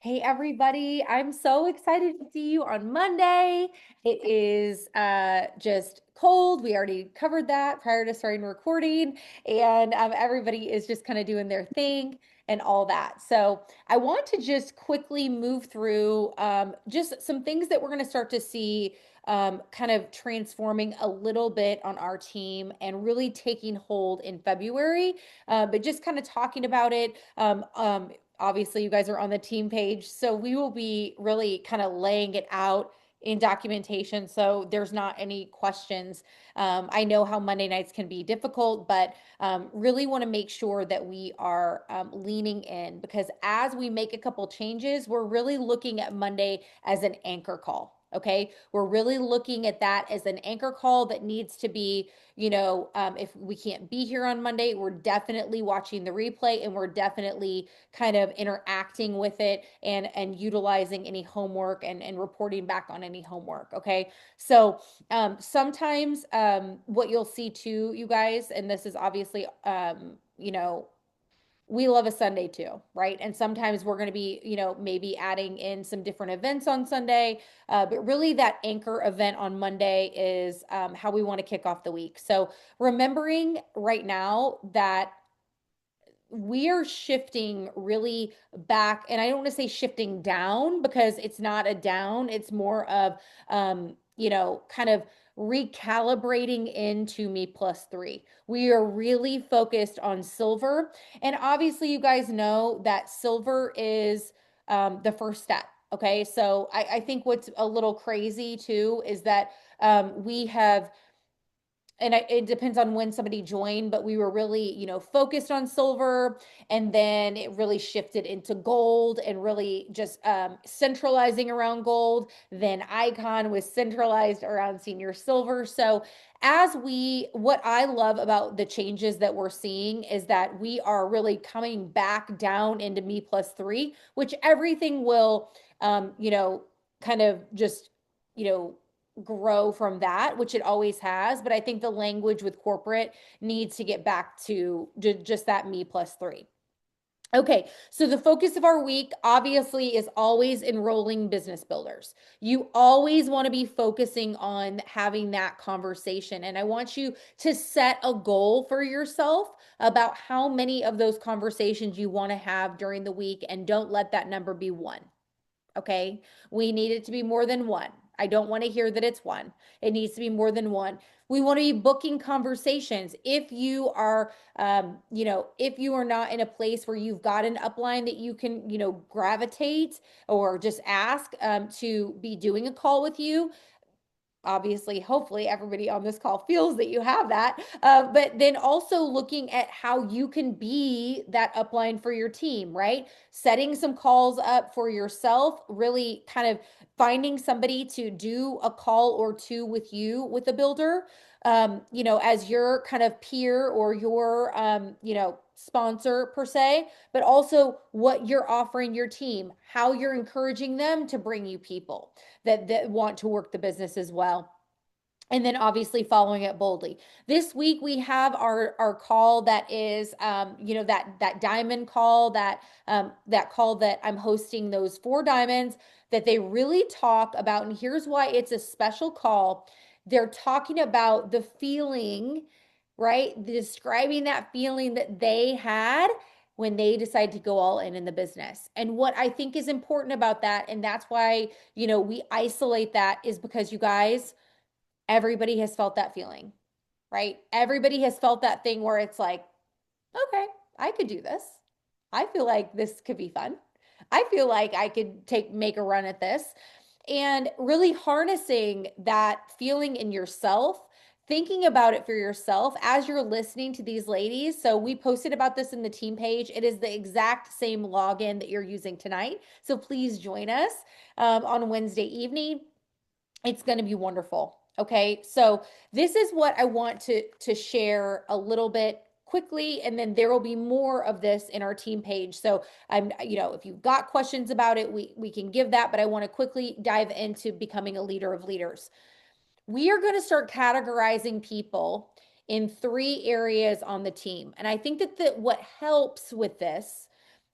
Hey everybody, I'm so excited to see you on Monday. It is just cold. We already covered that prior to starting recording, and everybody is just kind of doing their thing and all that. So I want to just quickly move through just some things that we're going to start to see kind of transforming a little bit on our team and really taking hold in February. But just kind of talking about it. Obviously, you guys are on the team page, so we will be really kind of laying it out in documentation so there's not any questions. I know how Monday nights can be difficult, but really want to make sure that we are leaning in because as we make a couple changes, we're really looking at Monday as an anchor call. Okay. We're really looking at that as an anchor call that needs to be, if we can't be here on Monday, we're definitely watching the replay and we're definitely kind of interacting with it and utilizing any homework and reporting back on any homework. Okay. So sometimes what you'll see too, you guys, and this is obviously we love a Sunday too, right? And sometimes we're going to be, maybe adding in some different events on Sunday. But really, that anchor event on Monday is how we want to kick off the week. So, remembering right now that we are shifting really back, and I don't want to say shifting down because it's not a down, it's more of kind of recalibrating into me plus three. We are really focused on silver, and obviously you guys know that silver is the first step. Okay, so I think what's a little crazy too is that we have, it depends on when somebody joined, but we were really, focused on silver, and then it really shifted into gold and really just centralizing around gold. Then Icon was centralized around senior silver. So what I love about the changes that we're seeing is that we are really coming back down into me plus three, which everything will, kind of just, you know, grow from that, which it always has. But I think the language with corporate needs to get back to just that me plus three. Okay, so the focus of our week obviously is always enrolling business builders. You always want to be focusing on having that conversation. And I want you to set a goal for yourself about how many of those conversations you want to have during the week, and don't let that number be one. Okay. We need it to be more than one. I don't want to hear that it's one. It needs to be more than one. We want to be booking conversations. If you are not in a place where you've got an upline that you can, gravitate or just ask to be doing a call with you, obviously, hopefully everybody on this call feels that you have that. But then also looking at how you can be that upline for your team, right? Setting some calls up for yourself, really kind of finding somebody to do a call or two with you with a builder, as your kind of peer or your, sponsor per se, but also what you're offering your team, how you're encouraging them to bring you people that want to work the business as well. And then obviously following it boldly. This week we have our call that is that diamond call, that call that I'm hosting, those four diamonds that they really talk about. And here's why it's a special call. They're talking about the feeling, right? Describing that feeling that they had when they decide to go all in the business. And what I think is important about that, and that's why, we isolate that, is because you guys, everybody has felt that feeling, right? Everybody has felt that thing where it's like, okay, I could do this. I feel like this could be fun. I feel like I could make a run at this. And really harnessing that feeling in yourself, thinking about it for yourself as you're listening to these ladies. So we posted about this in the team page. It is the exact same login that you're using tonight. So please join us on Wednesday evening. It's going to be wonderful. Okay. So this is what I want to share a little bit quickly, and then there will be more of this in our team page. So if you've got questions about it, we can give that, but I want to quickly dive into becoming a leader of leaders. We are going to start categorizing people in three areas on the team. And I think that what helps with this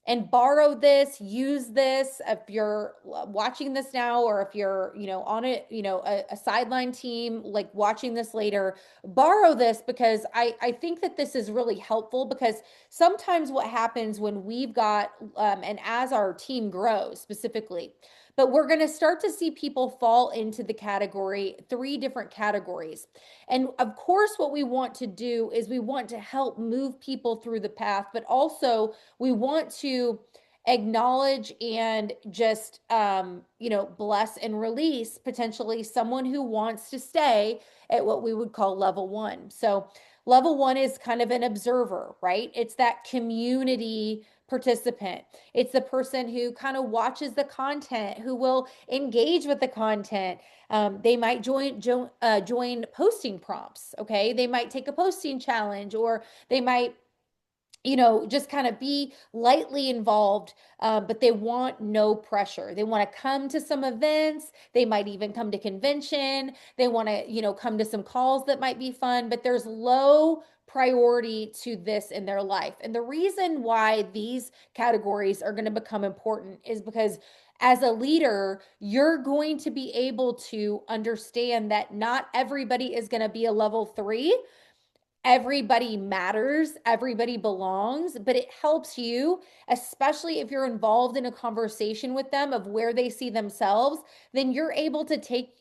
and borrow this, use this. If you're watching this now, or if you're, on a sideline team, like watching this later, borrow this, because I think that this is really helpful, because sometimes what happens when we've got, and as our team grows specifically, but we're going to start to see people fall into the category, three different categories. And of course, what we want to do is we want to help move people through the path, but also we want to acknowledge and just bless and release potentially someone who wants to stay at what we would call level one. So level one is kind of an observer, right? It's that community participant. It's the person who kind of watches the content, who will engage with the content. They might join posting prompts. Okay, they might take a posting challenge, or they might just kind of be lightly involved, but they want no pressure. They want to come to some events. They might even come to convention. They want to, come to some calls that might be fun, but there's low priority to this in their life. And the reason why these categories are going to become important is because as a leader, you're going to be able to understand that not everybody is going to be a level three. Everybody matters, everybody belongs, but it helps you, especially if you're involved in a conversation with them of where they see themselves, then you're able to take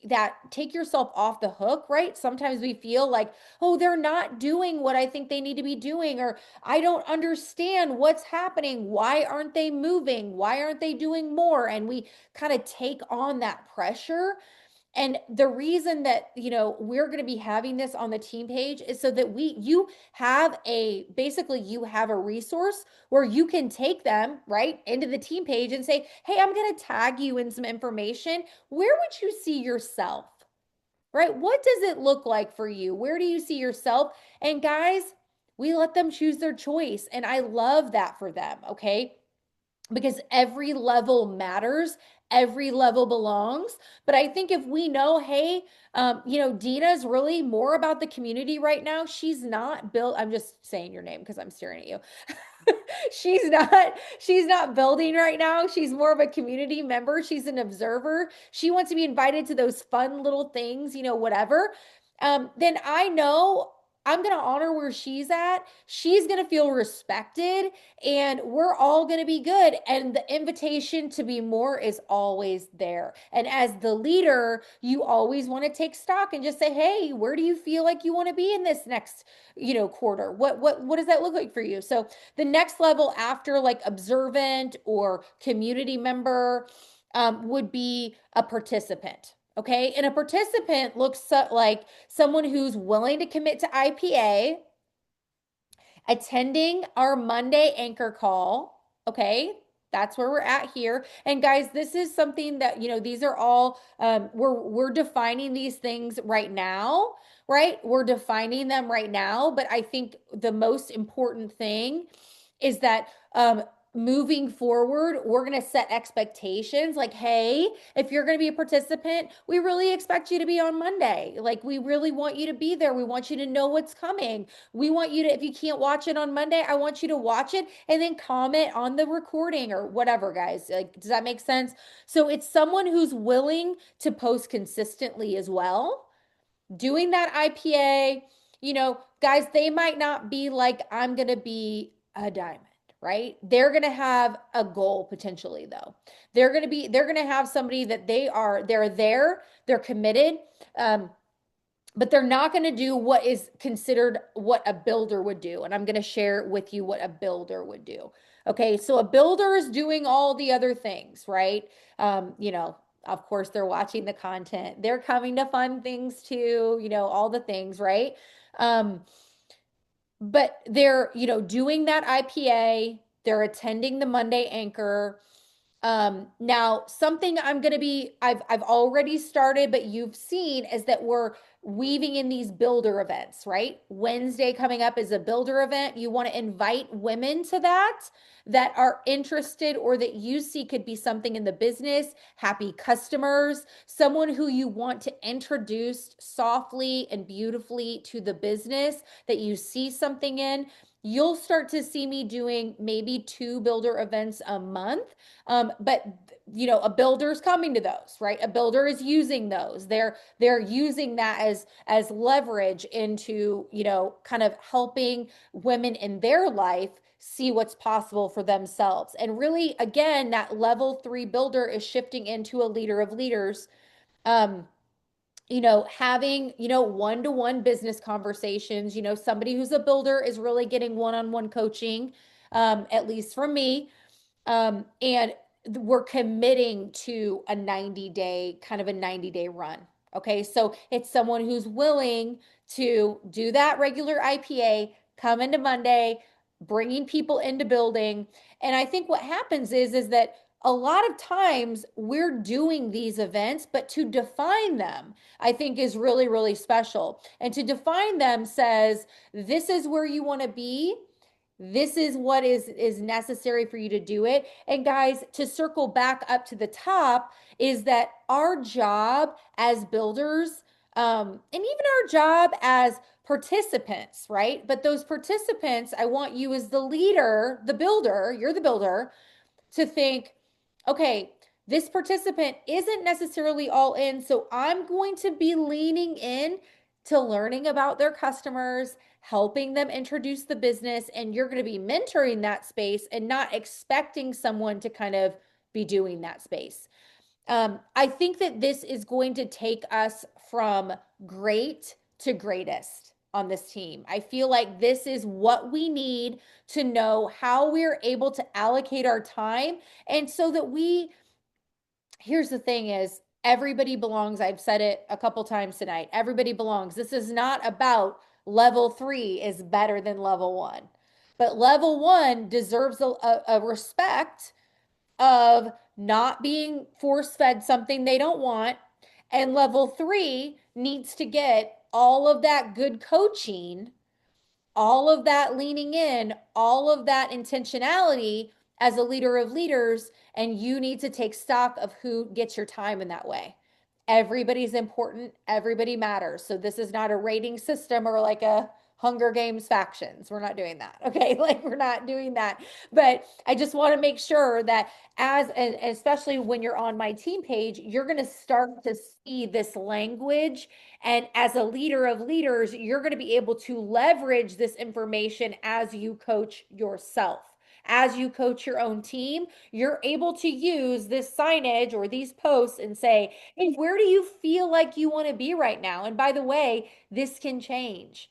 yourself off the hook, right? Sometimes we feel like, oh, they're not doing what I think they need to be doing, or I don't understand what's happening. Why aren't they moving? Why aren't they doing more? And we kind of take on that pressure. And the reason that, we're going to be having this on the team page is so that you have basically you have a resource where you can take them right into the team page and say, hey, I'm going to tag you in some information. Where would you see yourself? Right? What does it look like for you? Where do you see yourself? And guys, we let them choose their choice. And I love that for them. Okay, because every level matters, every level belongs. But I think if we know, hey, Dina's really more about the community right now. She's not built. I'm just saying your name because I'm staring at you. She's not building right now. She's more of a community member. She's an observer. She wants to be invited to those fun little things, whatever. Then I know I'm going to honor where she's at. She's going to feel respected, and we're all going to be good. And the invitation to be more is always there. And as the leader, you always want to take stock and just say, hey, where do you feel like you want to be in this next, quarter? What does that look like for you? So the next level after like observant or community member would be a participant. Okay. And a participant looks like someone who's willing to commit to IPA, attending our Monday anchor call. Okay. That's where we're at here. And guys, this is something that, these are all, we're defining these things right now, right? We're defining them right now. But I think the most important thing is that, moving forward, we're going to set expectations like, hey, if you're going to be a participant, we really expect you to be on Monday. Like, we really want you to be there. We want you to know what's coming. We want you to, if you can't watch it on Monday, I want you to watch it and then comment on the recording or whatever, guys. Like, does that make sense? So it's someone who's willing to post consistently as well, doing that IPA. Guys, they might not be like, I'm going to be a diamond, right? They're going to have a goal potentially, though. They're going to have somebody that they're committed. But they're not going to do what is considered what a builder would do. And I'm going to share with you what a builder would do. Okay. So a builder is doing all the other things, right? Of course, they're watching the content. They're coming to fun things too, all the things, right? Um, but they're, doing that IPA, they're attending the Monday anchor. Now something I've already started, but you've seen is that we're weaving in these builder events, right? Wednesday coming up is a builder event. You want to invite women to that are interested, or that you see could be something in the business, happy customers, someone who you want to introduce softly and beautifully to the business that you see something in. you'll start to see me doing maybe 2 builder events a month. But a builder's coming to those, right? A builder is using those. They're using that as leverage into, kind of helping women in their life see what's possible for themselves. And really, again, that level 3 builder is shifting into a leader of leaders. Um, having, one-to-one business conversations, somebody who's a builder is really getting one-on-one coaching, at least from me. And we're committing to a 90-day run. Okay. So it's someone who's willing to do that regular IPA, come into Monday, bringing people into building. And I think what happens is that a lot of times we're doing these events, but to define them, I think is really, really special. And to define them says, this is where you want to be. This is what is necessary for you to do it. And guys, to circle back up to the top, is that our job as builders, and even our job as participants, right? But those participants, I want you as the leader, the builder, you're the builder, to think, okay, this participant isn't necessarily all in, so I'm going to be leaning in to learning about their customers, helping them introduce the business, and you're going to be mentoring that space and not expecting someone to kind of be doing that space. I think that this is going to take us from great to greatest on this team. I feel like this is what we need to know how we're able to allocate our time. And so that here's the thing is, everybody belongs. I've said it a couple times tonight. Everybody belongs. This is not about level 3 is better than level 1, but level 1 deserves a respect of not being force fed something they don't want. And level 3 needs to get all of that good coaching, all of that leaning in, all of that intentionality as a leader of leaders. And you need to take stock of who gets your time in that way. Everybody's important, everybody matters. So this is not a rating system or like a Hunger Games factions. We're not doing that. Okay. Like we're not doing that. But I just want to make sure that and especially when you're on my team page, you're going to start to see this language. And as a leader of leaders, you're going to be able to leverage this information as you coach yourself. As you coach your own team, you're able to use this signage or these posts and say, hey, where do you feel like you want to be right now? And by the way, this can change,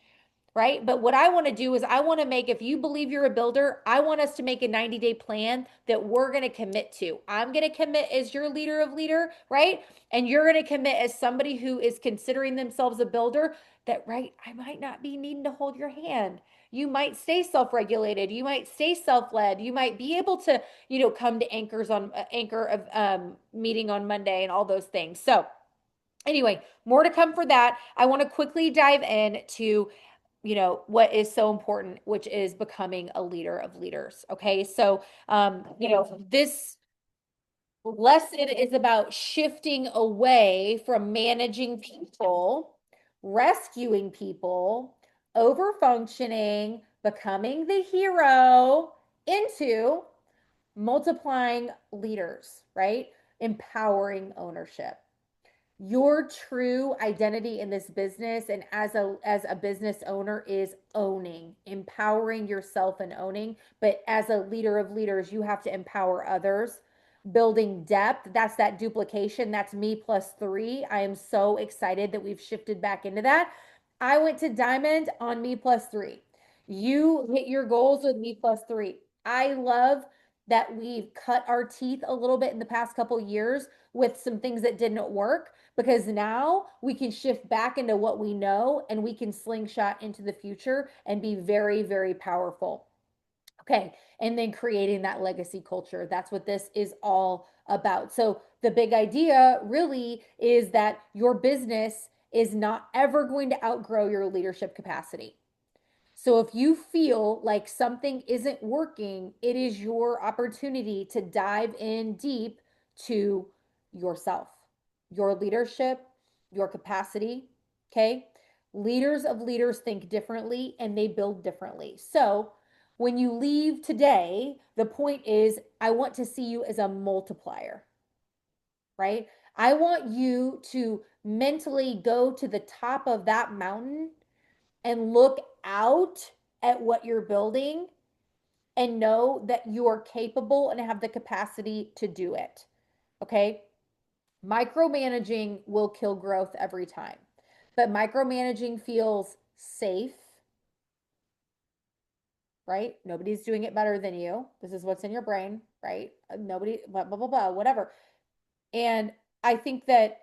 right? But what I want to do is I want to make, if you believe you're a builder, I want us to make a 90-day plan that we're going to commit to. I'm going to commit as your leader of leader, right? And you're going to commit as somebody who is considering themselves a builder that, right, I might not be needing to hold your hand. You might stay self-regulated. You might stay self-led. You might be able to, come to anchor of meeting on Monday and all those things. So anyway, more to come for that. I want to quickly dive in to what is so important, which is becoming a leader of leaders. Okay. So, this lesson is about shifting away from managing people, rescuing people, over functioning, becoming the hero, into multiplying leaders, right? Empowering ownership. Your true identity in this business and as a business owner is owning, empowering yourself and owning. But as a leader of leaders, you have to empower others. Building depth, that's that duplication. That's me plus 3. I am so excited that we've shifted back into that. I went to diamond on me plus 3. You hit your goals with me plus 3. I love that we've cut our teeth a little bit in the past couple years with some things that didn't work, because now we can shift back into what we know and we can slingshot into the future and be very, very powerful. Okay. And then creating that legacy culture. That's what this is all about. So the big idea really is that your business is not ever going to outgrow your leadership capacity. So if you feel like something isn't working, it is your opportunity to dive in deep to yourself, your leadership, your capacity. Okay. Leaders of leaders think differently and they build differently. So When you leave today, the point is I want to see you as a multiplier, right? I want you to mentally go to the top of that mountain and look out at what you're building and know that you are capable and have the capacity to do it. Okay. Micromanaging will kill growth every time, but micromanaging feels safe, right? Nobody's doing it better than you. This is what's in your brain, right? Nobody, blah, blah, blah, blah, whatever. And I think that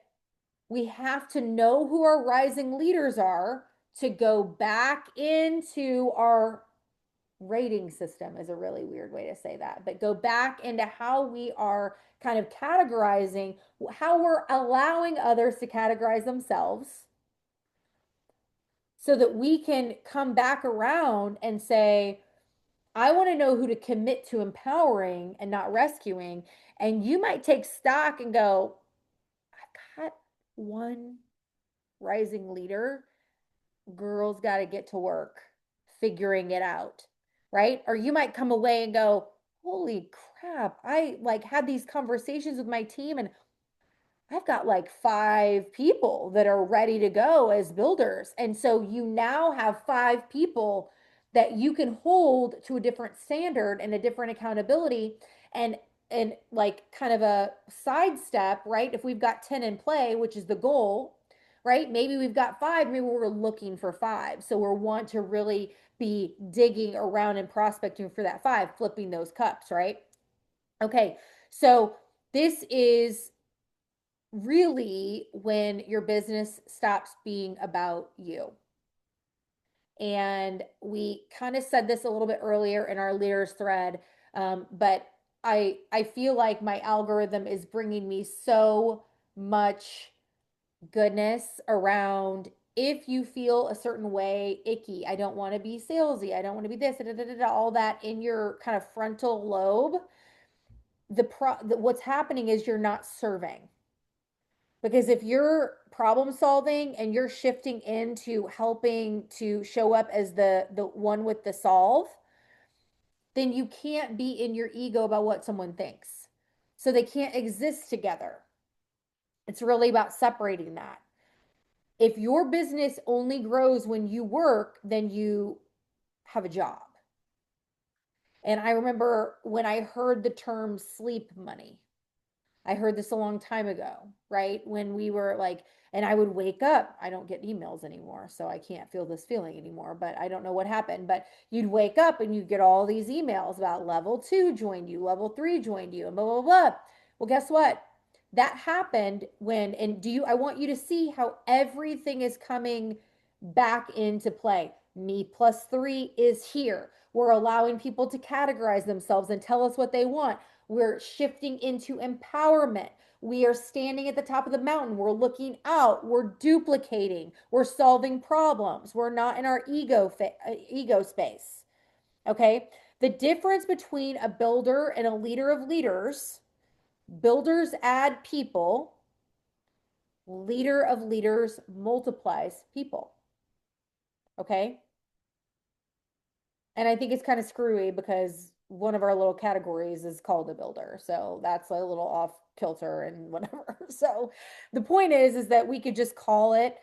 we have to know who our rising leaders are to go back into our rating system is a really weird way to say that, but go back into how we are kind of categorizing, how we're allowing others to categorize themselves so that we can come back around and say, I want to know who to commit to empowering and not rescuing. And you might take stock and go, I've got one rising leader. Girls got to get to work figuring it out, right? Or you might come away and go, holy crap, I like had these conversations with my team and I've got like 5 people that are ready to go as builders. And so you now have 5 people that you can hold to a different standard and a different accountability and like kind of a sidestep, right? If we've got 10 in play, which is the goal, right? Maybe we've got 5, maybe we're looking for 5. So we're want to really be digging around and prospecting for that 5, flipping those cups, right? Okay. So this is really when your business stops being about you. And we kind of said this a little bit earlier in our leaders thread, but I feel like my algorithm is bringing me so much goodness around if you feel a certain way, icky, I don't want to be salesy, I don't want to be this, da, da, da, da, all that in your kind of frontal lobe. What's happening is you're not serving. Because if you're problem solving and you're shifting into helping to show up as the one with the solve, then you can't be in your ego about what someone thinks. So they can't exist together. It's really about separating that. If your business only grows when you work, then you have a job. And I remember when I heard the term sleep money, I heard this a long time ago, right? When we were like, and I would wake up. I don't get emails anymore, so I can't feel this feeling anymore, but I don't know what happened. But you'd wake up and you'd get all these emails about level 2 joined you, level 3 joined you, and blah, blah, blah. Well, guess what? That happened when, and I want you to see how everything is coming back into play. Me plus 3 is here. We're allowing people to categorize themselves and tell us what they want. We're shifting into empowerment. We are standing at the top of the mountain. We're looking out. We're duplicating. We're solving problems. We're not in our ego space. Okay? The difference between a builder and a leader of leaders, builders add people, leader of leaders multiplies people. Okay? And I think it's kind of screwy because one of our little categories is called a builder. So that's a little off kilter and whatever. So the point is that we could just call it,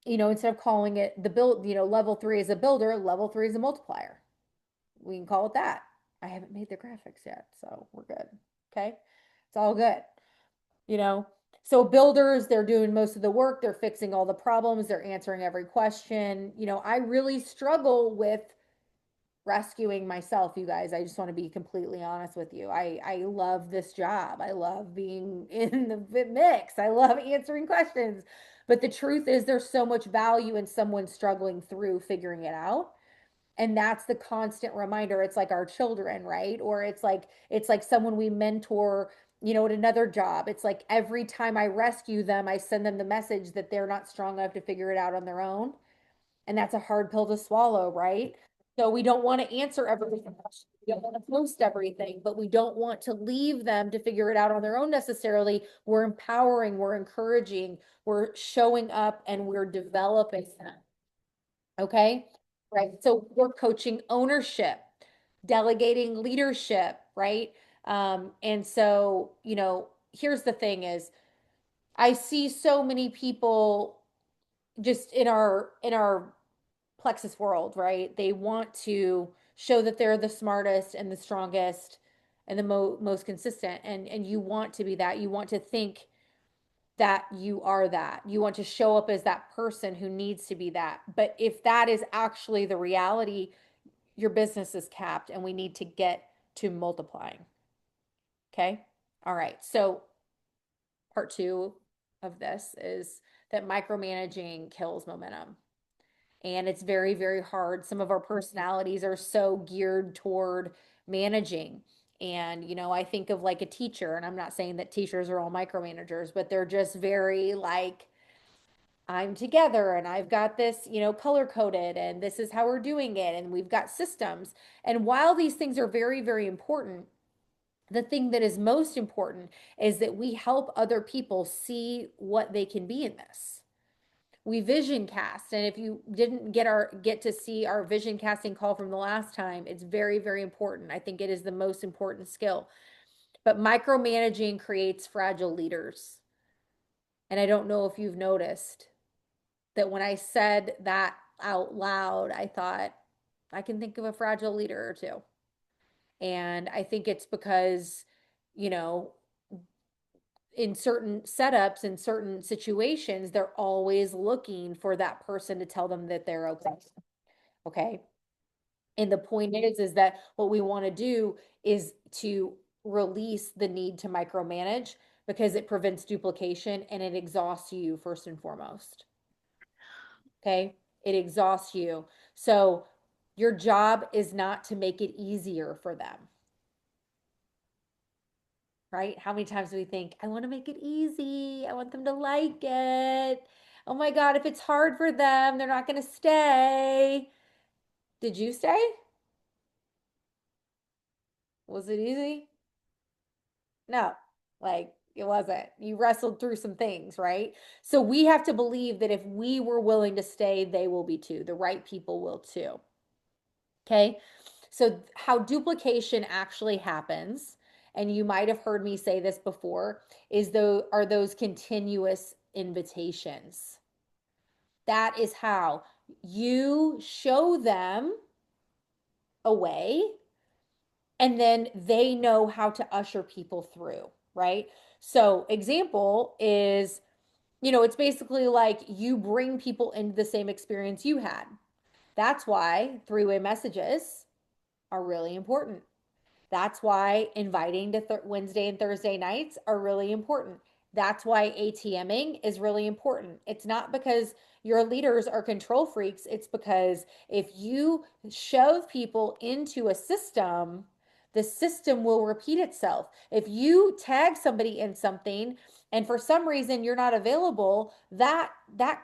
instead of calling it the build, level 3 is a builder, level 3 is a multiplier. We can call it that. I haven't made the graphics yet, so we're good. Okay. It's all good. You know, so builders, they're doing most of the work, they're fixing all the problems, they're answering every question. I really struggle with rescuing myself, you guys. I just want to be completely honest with you. I love this job. I love being in the mix. I love answering questions. But the truth is there's so much value in someone struggling through figuring it out. And that's the constant reminder. It's like our children, right? Or it's like someone we mentor, at another job. It's like every time I rescue them, I send them the message that they're not strong enough to figure it out on their own. And that's a hard pill to swallow, right? So we don't want to answer everything. We don't want to post everything, but we don't want to leave them to figure it out on their own necessarily. We're empowering, we're encouraging, we're showing up, and we're developing them. Okay. right? So we're coaching ownership, delegating leadership, right? And so, here's the thing is I see so many people just in our plexus world, right? They want to show that they're the smartest and the strongest and the most consistent. And you want to be that. You want to think that you are that. You want to show up as that person who needs to be that. But if that is actually the reality, your business is capped and we need to get to multiplying. Okay? All right. So part two of this is that micromanaging kills momentum. And it's very, very hard. Some of our personalities are so geared toward managing. And, I think of like a teacher, and I'm not saying that teachers are all micromanagers, but they're just very like, I'm together and I've got this, color coded and this is how we're doing it. And we've got systems. And while these things are very, very important, the thing that is most important is that we help other people see what they can be in this. We vision cast, and if you didn't get to see our vision casting call from the last time, it's very, very important. I think it is the most important skill. But micromanaging creates fragile leaders. And I don't know if you've noticed that when I said that out loud, I thought I can think of a fragile leader or two. And I think it's because, you know, in certain setups, in certain situations, they're always looking for that person to tell them that they're okay. Okay. And the point is that what we want to do is to release the need to micromanage because it prevents duplication and it exhausts you first and foremost. Okay. It exhausts you. So your job is not to make it easier for them. Right? How many times do we think, I want to make it easy. I want them to like it. Oh my God, if it's hard for them, they're not going to stay. Did you stay? Was it easy? No, like it wasn't. You wrestled through some things, right? So we have to believe that if we were willing to stay, they will be too. The right people will too. Okay. So, how duplication actually happens, and you might have heard me say this before, are those continuous invitations. That is how you show them a way, and then they know how to usher people through, right? So, example is, it's basically like you bring people into the same experience you had. That's why three-way messages are really important. That's why inviting to Wednesday and Thursday nights are really important. That's why ATMing is really important. It's not because your leaders are control freaks. It's because if you shove people into a system, the system will repeat itself. If you tag somebody in something and for some reason you're not available, that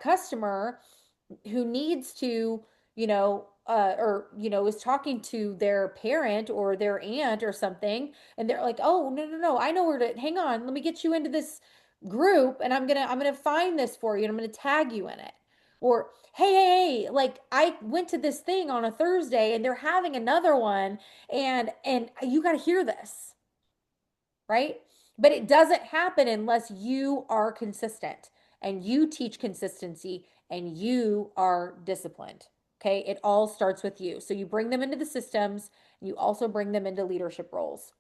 customer who needs to, is talking to their parent or their aunt or something, and they're like, oh, no, no, no, I know where to, hang on, let me get you into this group and I'm gonna find this for you and I'm gonna tag you in it. Or, hey, like I went to this thing on a Thursday and they're having another one and you got to hear this, right? But it doesn't happen unless you are consistent and you teach consistency and you are disciplined. Okay. It all starts with you. So you bring them into the systems, and you also bring them into leadership roles.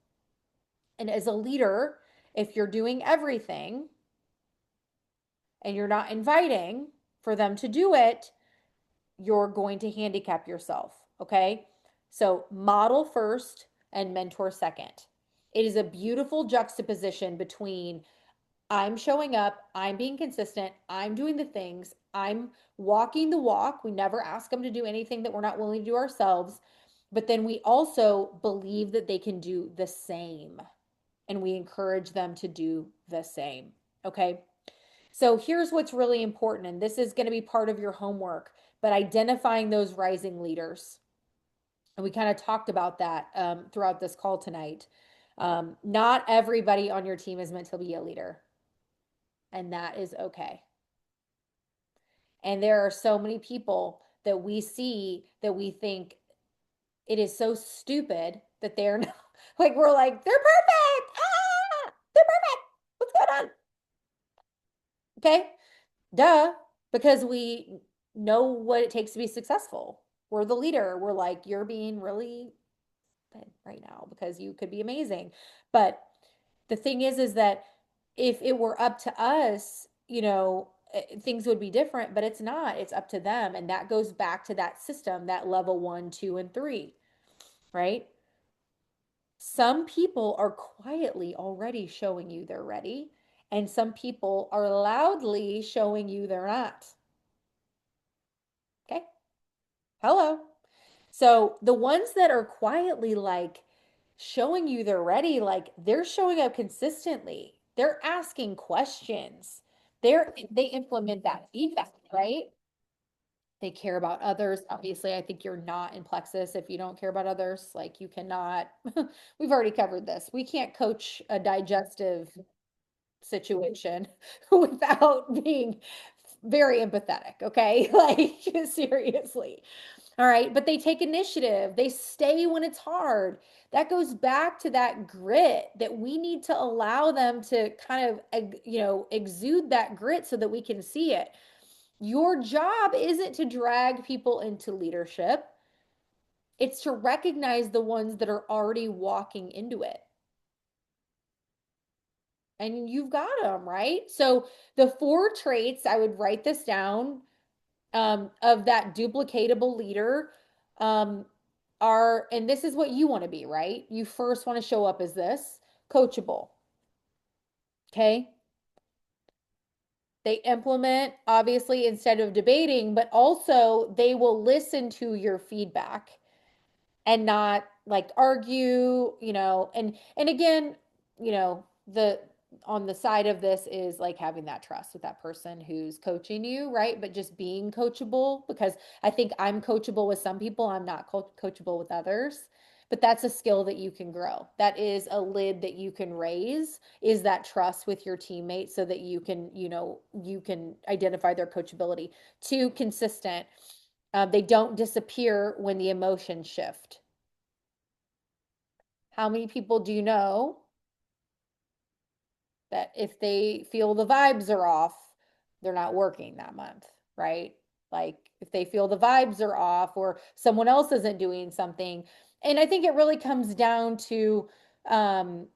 And as a leader, if you're doing everything and you're not inviting for them to do it, you're going to handicap yourself. Okay. So model first and mentor second. It is a beautiful juxtaposition between I'm showing up, I'm being consistent, I'm doing the things, I'm walking the walk. We never ask them to do anything that we're not willing to do ourselves. But then we also believe that they can do the same and we encourage them to do the same. Okay. So here's what's really important, and this is going to be part of your homework, but identifying those rising leaders. And we kind of talked about that throughout this call tonight. Not everybody on your team is meant to be a leader, and that is okay. And there are so many people that we see that we think it is so stupid that they're not like we're like, they're perfect. Ah, they're perfect. What's going on? Okay. Duh. Because we know what it takes to be successful. We're the leader. We're like, you're being really good right now because you could be amazing. But the thing is that if it were up to us, things would be different, but it's not. It's up to them. And that goes back to that system, that level one, two, and three, right? Some people are quietly already showing you they're ready, and some people are loudly showing you they're not. Okay. Hello. So the ones that are quietly like showing you they're ready, like they're showing up consistently. They're asking questions. They implement that feedback, right? They care about others. Obviously, I think you're not in Plexus if you don't care about others. Like you cannot, we've already covered this. We can't coach a digestive situation without being very empathetic, okay? Like seriously. All right, but they take initiative. They stay when it's hard. That goes back to that grit that we need to allow them to kind of, exude that grit so that we can see it. Your job isn't to drag people into leadership. It's to recognize the ones that are already walking into it. And you've got them, right? So the four traits, I would write this down, of that duplicatable leader, um, are, and this is what you want to be, right? You first want to show up as this coachable. Okay. They implement, obviously, instead of debating, but also they will listen to your feedback and not like argue, and again, the on the side of this is like having that trust with that person who's coaching you, right? But just being coachable, because I think I'm coachable with some people, I'm not coachable with others. But that's a skill that you can grow. That is a lid that you can raise, is that trust with your teammates so that you can identify their coachability. Two, consistent. They don't disappear when the emotions shift. How many people do you know that if they feel the vibes are off, they're not working that month, right? Like if they feel the vibes are off or someone else isn't doing something. And I think it really comes down to, um,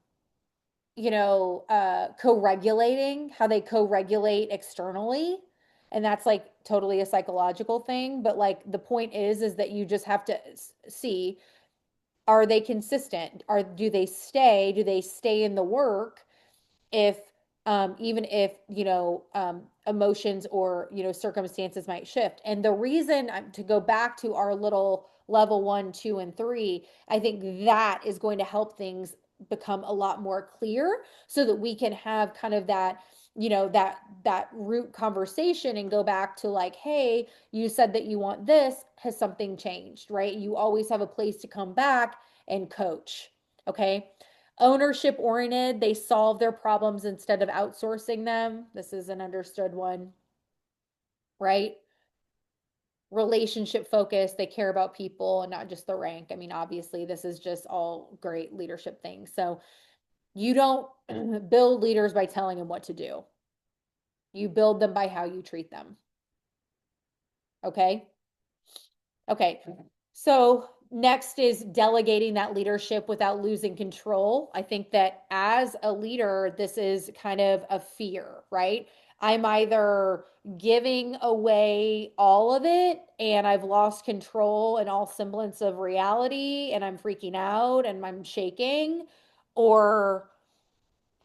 co-regulating, how they co-regulate externally. And that's like totally a psychological thing. But like the point is that you just have to see, are they consistent? Do they stay in the work if, even if, emotions or, circumstances might shift. And the reason, to go back to our little level one, two, and three, I think that is going to help things become a lot more clear so that we can have kind of that, that root conversation and go back to like, hey, you said that you want this. Has something changed, right? You always have a place to come back and coach. Okay. Ownership oriented, they solve their problems instead of outsourcing them. This is an understood one, right? Relationship focused, they care about people and not just the rank. I mean, obviously, this is just all great leadership things. So you don't build leaders by telling them what to do, you build them by how you treat them. Okay. Okay. So next is delegating that leadership without losing control. I think that as a leader, this is kind of a fear, right? I'm either giving away all of it and I've lost control and all semblance of reality and I'm freaking out and I'm shaking, or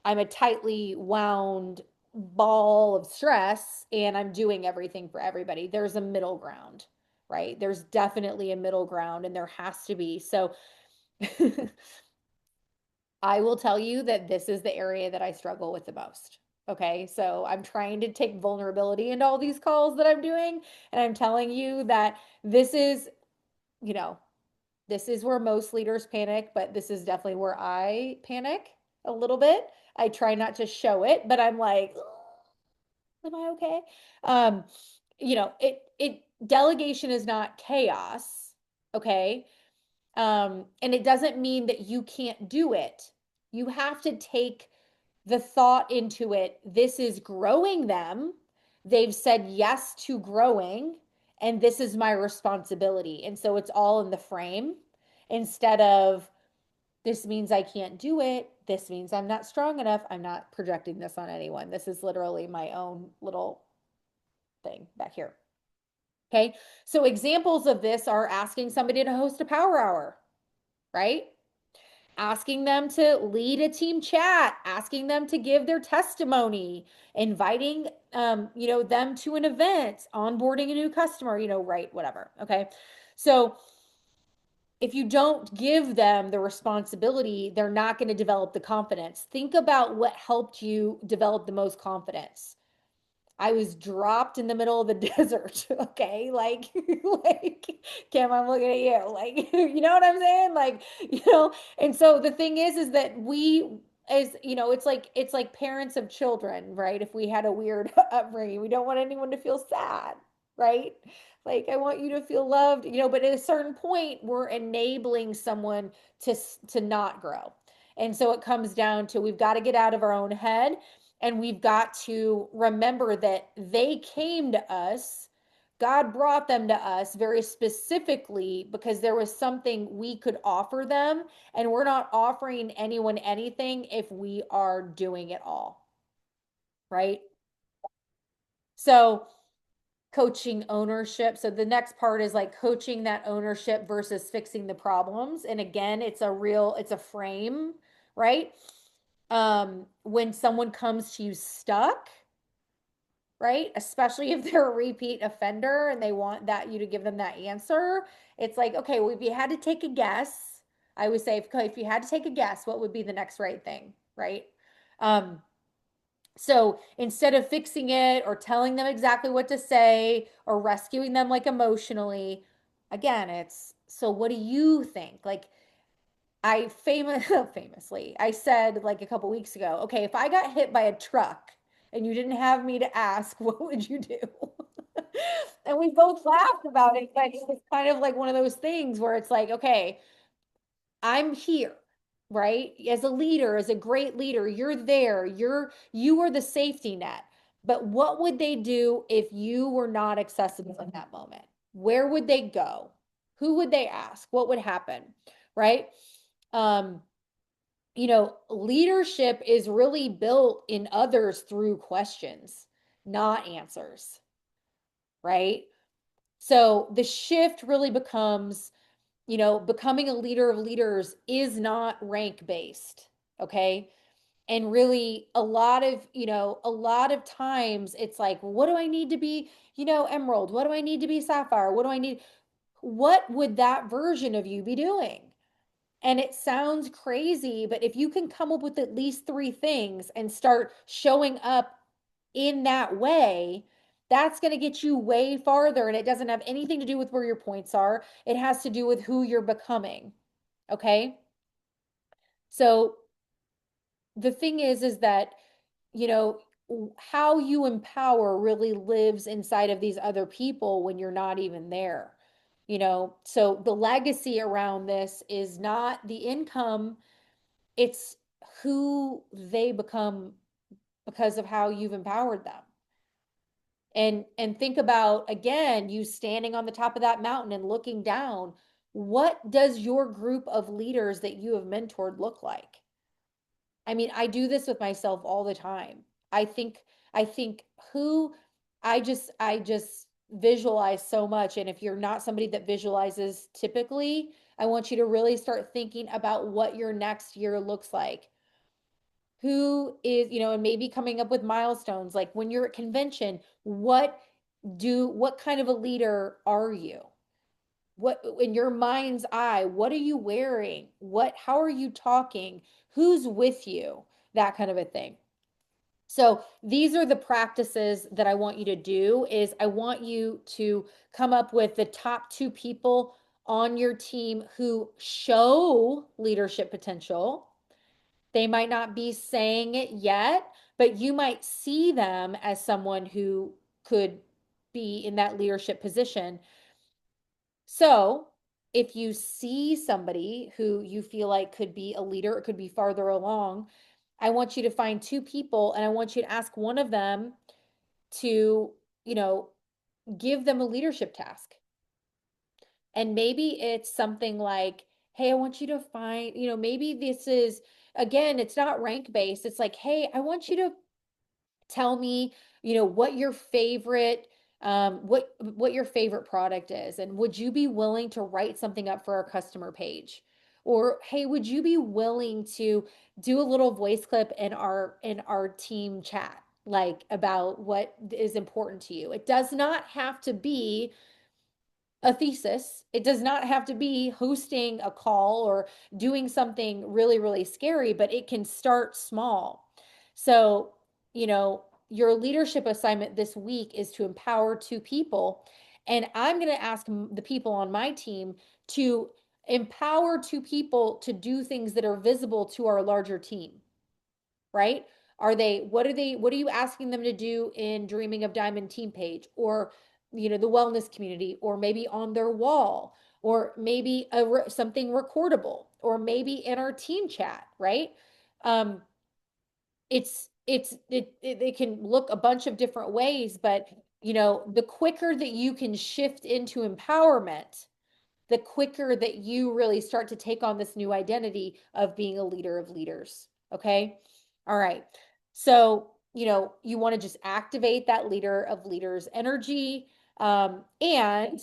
I'm a tightly wound ball of stress and I'm doing everything for everybody. There's a middle ground, right? There's definitely a middle ground and there has to be. So I will tell you that this is the area that I struggle with the most. Okay. So I'm trying to take vulnerability into all these calls that I'm doing. And I'm telling you that this is, you know, this is where most leaders panic, but this is definitely where I panic a little bit. I try not to show it, but I'm like, am I okay? Um, it delegation is not chaos, okay? And it doesn't mean that you can't do it. You have to take the thought into it. This is growing them. They've said yes to growing, and this is my responsibility. And so it's all in the frame instead of this means I can't do it. This means I'm not strong enough. I'm not projecting this on anyone. This is literally my own little thing back here. Okay. So examples of this are asking somebody to host a power hour, right? Asking them to lead a team chat, asking them to give their testimony, inviting them to an event, onboarding a new customer, right, whatever. Okay. So if you don't give them the responsibility, they're not going to develop the confidence. Think about what helped you develop the most confidence. I was dropped in the middle of the desert. Okay. Like, Kim, I'm looking at you. Like, you know what I'm saying? And so the thing is that it's like parents of children, right? If we had a weird upbringing, we don't want anyone to feel sad, right? Like, I want you to feel loved, but at a certain point, we're enabling someone to, to not grow. And so it comes down to we've got to get out of our own head and we've got to remember that they came to us. God brought them to us very specifically because there was something we could offer them. And we're not offering anyone anything if we are doing it all. Right. So, coaching ownership. So, the next part is like coaching that ownership versus fixing the problems. And again, it's a frame, right? When someone comes to you stuck, right? Especially if they're a repeat offender and they want that you to give them that answer. It's like, okay, well, if you had to take a guess, I would say if you had to take a guess, what would be the next right thing, right? Um, so instead of fixing it or telling them exactly what to say or rescuing them like emotionally, again, it's so what do you think? Like famously, I said like a couple weeks ago, okay, if I got hit by a truck and you didn't have me to ask, what would you do? And we both laughed about it, but it's kind of like one of those things where it's like, okay, I'm here, right? As a leader, as a great leader, you're there. You are the safety net. But what would they do if you were not accessible in that moment? Where would they go? Who would they ask? What would happen? Right? Um, leadership is really built in others through questions, not answers, right? So the shift really becomes, becoming a leader of leaders is not rank based, okay? And really a lot of times it's like, what do I need to be, emerald? What do I need to be sapphire? What would that version of you be doing? And it sounds crazy, but if you can come up with at least three things and start showing up in that way, that's going to get you way farther. And it doesn't have anything to do with where your points are, it has to do with who you're becoming. Okay. So the thing is that, you know, how you empower really lives inside of these other people when you're not even there. So the legacy around this is not the income, it's who they become because of how you've empowered them. And think about again, you standing on the top of that mountain and looking down. What does your group of leaders that you have mentored look like? I mean, I do this with myself all the time. I think who I just visualize so much. And if you're not somebody that visualizes typically, I want you to really start thinking about what your next year looks like. Who is, and maybe coming up with milestones. Like when you're at convention, what kind of a leader are you? What in your mind's eye, what are you wearing? How are you talking? Who's with you? That kind of a thing. So these are the practices that I want you to do is I want you to come up with the top two people on your team who show leadership potential. They might not be saying it yet, but you might see them as someone who could be in that leadership position. So if you see somebody who you feel like could be a leader, it could be farther along, I want you to find two people and I want you to ask one of them to, you know, give them a leadership task. And maybe it's something like, hey, I want you to find, maybe this is, again, it's not rank based. It's like, hey, I want you to tell me, what your favorite what your favorite product is, and would you be willing to write something up for our customer page? Or hey, would you be willing to do a little voice clip in our team chat, like about what is important to you? It does not have to be a thesis. It does not have to be hosting a call or doing something really, really scary, but it can start small. So, your leadership assignment this week is to empower two people. And I'm going to ask the people on my team to empower two people to do things that are visible to our larger team, right? What are you asking them to do in Dreaming of Diamond team page, or, the wellness community, or maybe on their wall, or maybe something recordable, or maybe in our team chat, right? Um, it can look a bunch of different ways, but the quicker that you can shift into empowerment, the quicker that you really start to take on this new identity of being a leader of leaders. Okay. All right. So, you want to just activate that leader of leaders energy. And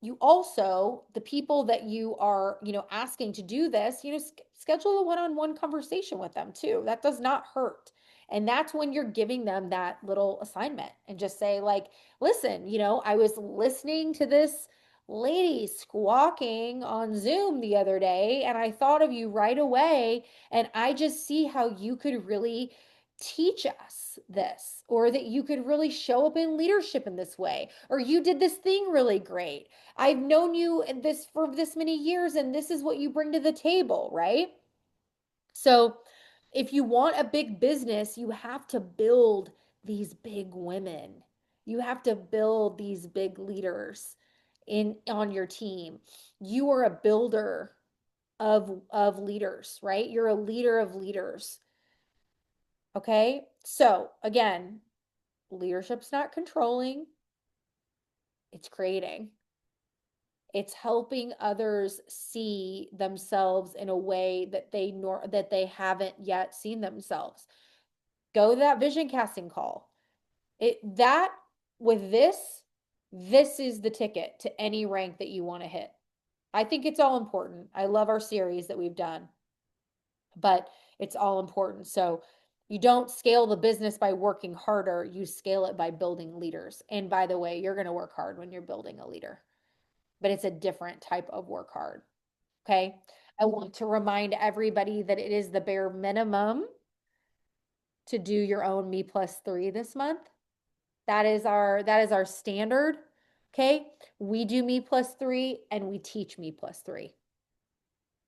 you also, the people that you are, asking to do this, schedule a one-on-one conversation with them too. That does not hurt. And that's when you're giving them that little assignment and just say, like, listen, I was listening to this lady squawking on Zoom the other day, and I thought of you right away. And I just see how you could really teach us this, or that you could really show up in leadership in this way, or you did this thing really great. I've known you in this for this many years, and this is what you bring to the table, right? So, if you want a big business, you have to build these big women. You have to build these big leaders in on your team. You are a builder of leaders, right? You're a leader of leaders. Okay? So, again, leadership's not controlling, it's creating. It's helping others see themselves in a way that they haven't yet seen themselves. Go to that vision casting call. That with this is the ticket to any rank that you want to hit. I think it's all important. I love our series that we've done, but it's all important. So you don't scale the business by working harder, you scale it by building leaders. And by the way, you're going to work hard when you're building a leader, but it's a different type of work hard. Okay. I want to remind everybody that it is the bare minimum to do your own Me+3 this month. That is our standard. Okay. We do Me+3 and we teach Me+3.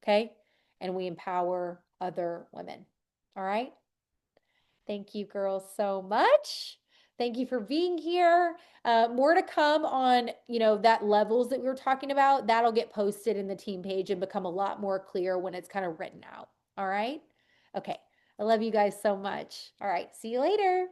Okay. And we empower other women. All right. Thank you, girls, so much. Thank you for being here. More to come on, that levels that we were talking about. That'll get posted in the team page and become a lot more clear when it's kind of written out. All right. Okay. I love you guys so much. All right. See you later.